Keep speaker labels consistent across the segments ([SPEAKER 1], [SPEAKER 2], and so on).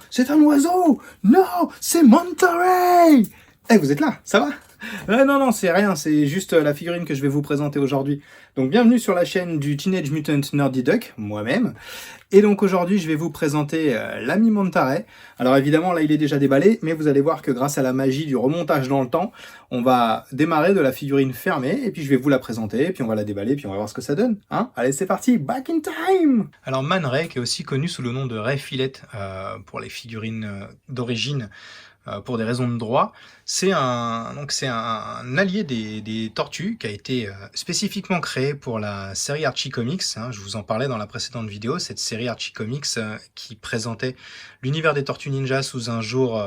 [SPEAKER 1] c'est un oiseau! Non, c'est Monterey! Eh, vous êtes là, ça va? Non, c'est rien, c'est juste la figurine que je vais vous présenter aujourd'hui. Donc, bienvenue sur la chaîne du Teenage Mutant Nerdy Duck, moi-même. Et donc, aujourd'hui, je vais vous présenter l'ami Monterey. Alors, évidemment, là, il est déjà déballé, mais vous allez voir que grâce à la magie du remontage dans le temps, on va démarrer de la figurine fermée, et puis je vais vous la présenter, et puis on va la déballer, puis on va voir ce que ça donne. Hein, allez, c'est parti, back in time! Alors, Man Ray, qui est aussi connu sous le nom de Ray Fillet pour les figurines d'origine, pour des raisons de droit, c'est un allié des tortues qui a été spécifiquement créé pour la série Archie Comics. Hein, je vous en parlais dans la précédente vidéo, cette série Archie Comics qui présentait l'univers des Tortues Ninja sous un jour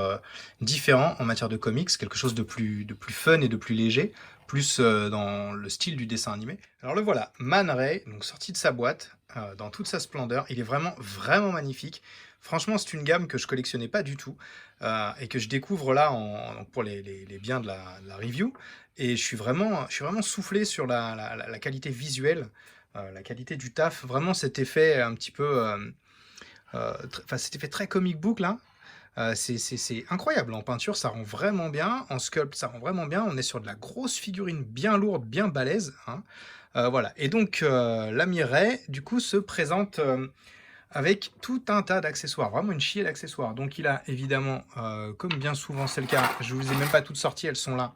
[SPEAKER 1] différent en matière de comics, quelque chose de plus fun et de plus léger, plus dans le style du dessin animé. Alors le voilà, Man Ray, donc sorti de sa boîte, dans toute sa splendeur. Il est vraiment magnifique. Franchement, c'est une gamme que je collectionnais pas du tout et que je découvre là donc pour les biens de la review. Et je suis vraiment soufflé sur la qualité visuelle, la qualité du taf. Vraiment cet effet un petit peu, cet effet très comic book là. C'est incroyable. En peinture, ça rend vraiment bien. En sculpt, ça rend vraiment bien. On est sur de la grosse figurine bien lourde, bien balèze. Hein. Voilà. Et donc, l'ami Ray, du coup, se présente avec tout un tas d'accessoires, vraiment une chier d'accessoires. Donc il a évidemment, comme bien souvent c'est le cas, je vous ai même pas toutes sorties, elles sont là,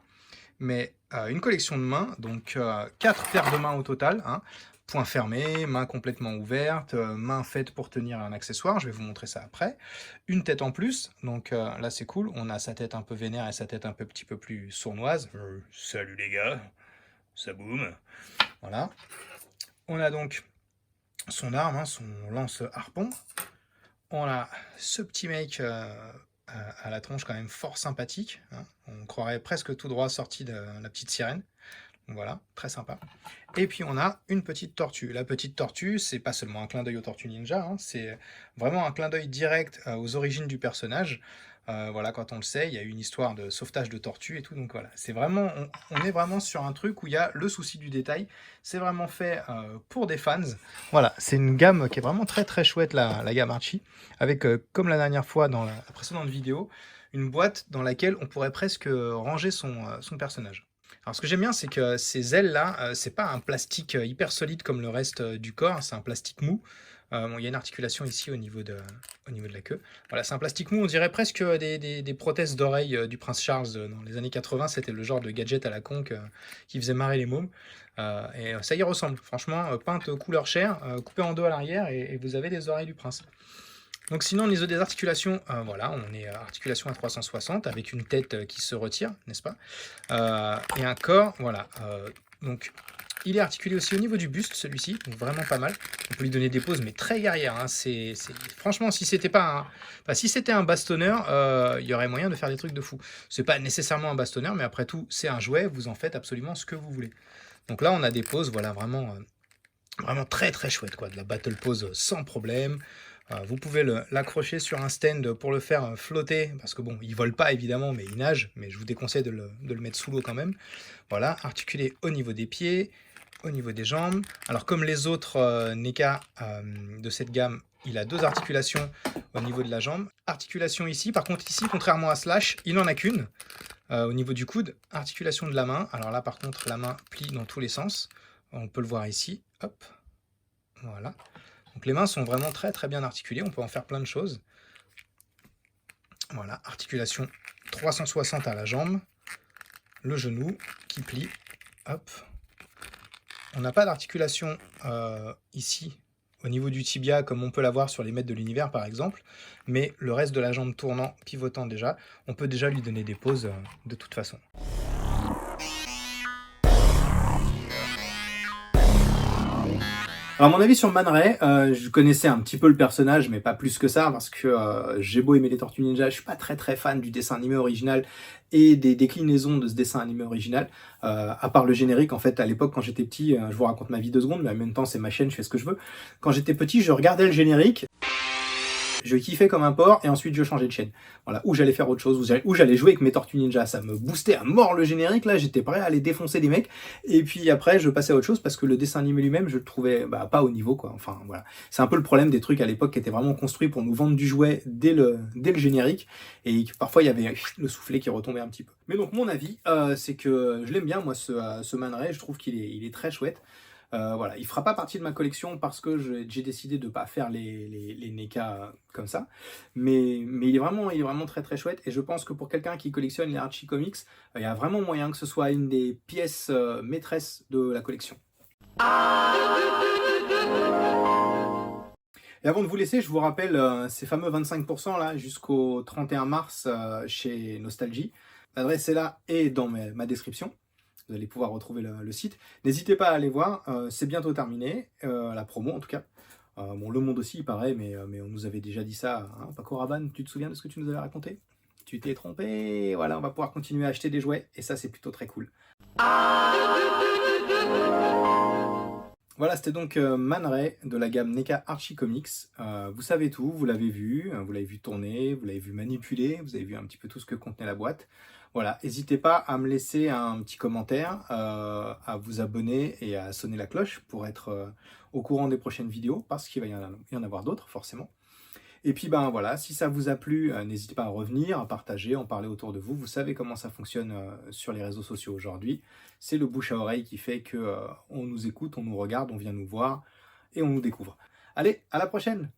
[SPEAKER 1] mais une collection de mains, donc 4 paires de mains au total, hein, poing fermé, main complètement ouverte, main faite pour tenir un accessoire, je vais vous montrer ça après. Une tête en plus, donc là c'est cool, on a sa tête un peu vénère et sa tête un petit peu plus sournoise. Salut les gars, ça boum. Voilà. On a donc son arme, hein, son lance-harpon. On a ce petit mec à la tronche quand même fort sympathique. Hein. On croirait presque tout droit sorti de la petite sirène. Donc voilà, très sympa. Et puis on a une petite tortue. La petite tortue, c'est pas seulement un clin d'œil aux Tortues Ninja, hein, c'est vraiment un clin d'œil direct aux origines du personnage. Voilà, quand on le sait, il y a une histoire de sauvetage de tortues et tout, donc voilà, c'est vraiment, on est vraiment sur un truc où il y a le souci du détail. C'est vraiment fait pour des fans. Voilà, c'est une gamme qui est vraiment très chouette, la gamme Archie, avec, comme la dernière fois dans la précédente vidéo, une boîte dans laquelle on pourrait presque ranger son personnage. Alors ce que j'aime bien, c'est que ces ailes-là, c'est pas un plastique hyper solide comme le reste du corps, c'est un plastique mou. Bon, il y a une articulation ici au niveau de la queue. Voilà, c'est un plastique mou, on dirait presque des prothèses d'oreilles du prince Charles dans les années 80. C'était le genre de gadget à la con qui faisait marrer les mômes. Et ça y ressemble, franchement, peinte couleur chair, coupé en deux à l'arrière, et vous avez des oreilles du prince. Donc sinon, au niveau des articulations, voilà, on est à articulation à 360 avec une tête qui se retire, n'est-ce pas? Et un corps, voilà. Donc, il est articulé aussi au niveau du buste, celui-ci, donc vraiment pas mal. On peut lui donner des poses, mais très guerrières. Hein. Franchement, si c'était pas si c'était un bastonneur, il y aurait moyen de faire des trucs de fou. C'est pas nécessairement un bastonneur, mais après tout, c'est un jouet, vous en faites absolument ce que vous voulez. Donc là, on a des poses, voilà, vraiment très chouette, quoi. De la battle pose sans problème. Vous pouvez l'accrocher sur un stand pour le faire flotter, parce que bon, il vole pas évidemment, mais il nage, mais je vous déconseille de le mettre sous l'eau quand même. Voilà, articulé au niveau des pieds, au niveau des jambes. Alors comme les autres NECA de cette gamme, il a 2 articulations au niveau de la jambe. Articulation ici, par contre ici, contrairement à Slash, il n'en a qu'une. Au niveau du coude, articulation de la main. Alors là par contre, la main plie dans tous les sens. On peut le voir ici, hop, voilà. Donc les mains sont vraiment très bien articulées, on peut en faire plein de choses. Voilà, articulation 360 à la jambe, le genou qui plie, hop. On n'a pas d'articulation ici au niveau du tibia comme on peut l'avoir sur les maîtres de l'univers par exemple, mais le reste de la jambe tournant, pivotant déjà, on peut déjà lui donner des poses de toute façon. Alors, mon avis sur Man Ray, je connaissais un petit peu le personnage, mais pas plus que ça, parce que j'ai beau aimer les Tortues Ninja, je suis pas très fan du dessin animé original et des déclinaisons de ce dessin animé original, à part le générique. En fait, à l'époque, quand j'étais petit, je vous raconte ma vie 2 secondes, mais en même temps, c'est ma chaîne, je fais ce que je veux. Quand j'étais petit, je regardais le générique. Je kiffais comme un porc et ensuite je changeais de chaîne. Voilà, ou j'allais faire autre chose, ou j'allais jouer avec mes Tortues Ninja. Ça me boostait à mort le générique, là, j'étais prêt à aller défoncer des mecs. Et puis après, je passais à autre chose parce que le dessin animé lui-même, je le trouvais pas au niveau, quoi. Enfin, voilà. C'est un peu le problème des trucs à l'époque qui étaient vraiment construits pour nous vendre du jouet dès le générique. Et parfois, il y avait le soufflet qui retombait un petit peu. Mais donc, mon avis, c'est que je l'aime bien, moi, ce Man Ray. Je trouve qu'il est très chouette. Voilà, il fera pas partie de ma collection parce que j'ai décidé de pas faire les NECA comme ça, mais il est vraiment très très chouette et je pense que pour quelqu'un qui collectionne les Archie Comics, il y a vraiment moyen que ce soit une des pièces maîtresses de la collection. Et avant de vous laisser, je vous rappelle ces fameux 25% là jusqu'au 31 mars chez Nostalgie. L'adresse est là et dans ma description. Vous allez pouvoir retrouver le site. N'hésitez pas à aller voir, c'est bientôt terminé, la promo en tout cas. Bon, Le Monde aussi, il paraît, mais on nous avait déjà dit ça. Hein, Paco Rabanne, tu te souviens de ce que tu nous avais raconté? Tu t'es trompé. Voilà, on va pouvoir continuer à acheter des jouets, et ça, c'est plutôt très cool. Voilà, c'était donc Man Ray de la gamme NECA Archie Comics. Vous savez tout, vous l'avez vu tourner, vous l'avez vu manipuler, vous avez vu un petit peu tout ce que contenait la boîte. Voilà, n'hésitez pas à me laisser un petit commentaire, à vous abonner et à sonner la cloche pour être au courant des prochaines vidéos, parce qu'il va y en avoir d'autres, forcément. Et puis ben voilà, si ça vous a plu, n'hésitez pas à revenir, à partager, en parler autour de vous. Vous savez comment ça fonctionne sur les réseaux sociaux aujourd'hui. C'est le bouche à oreille qui fait que on nous écoute, on nous regarde, on vient nous voir et on nous découvre. Allez, à la prochaine!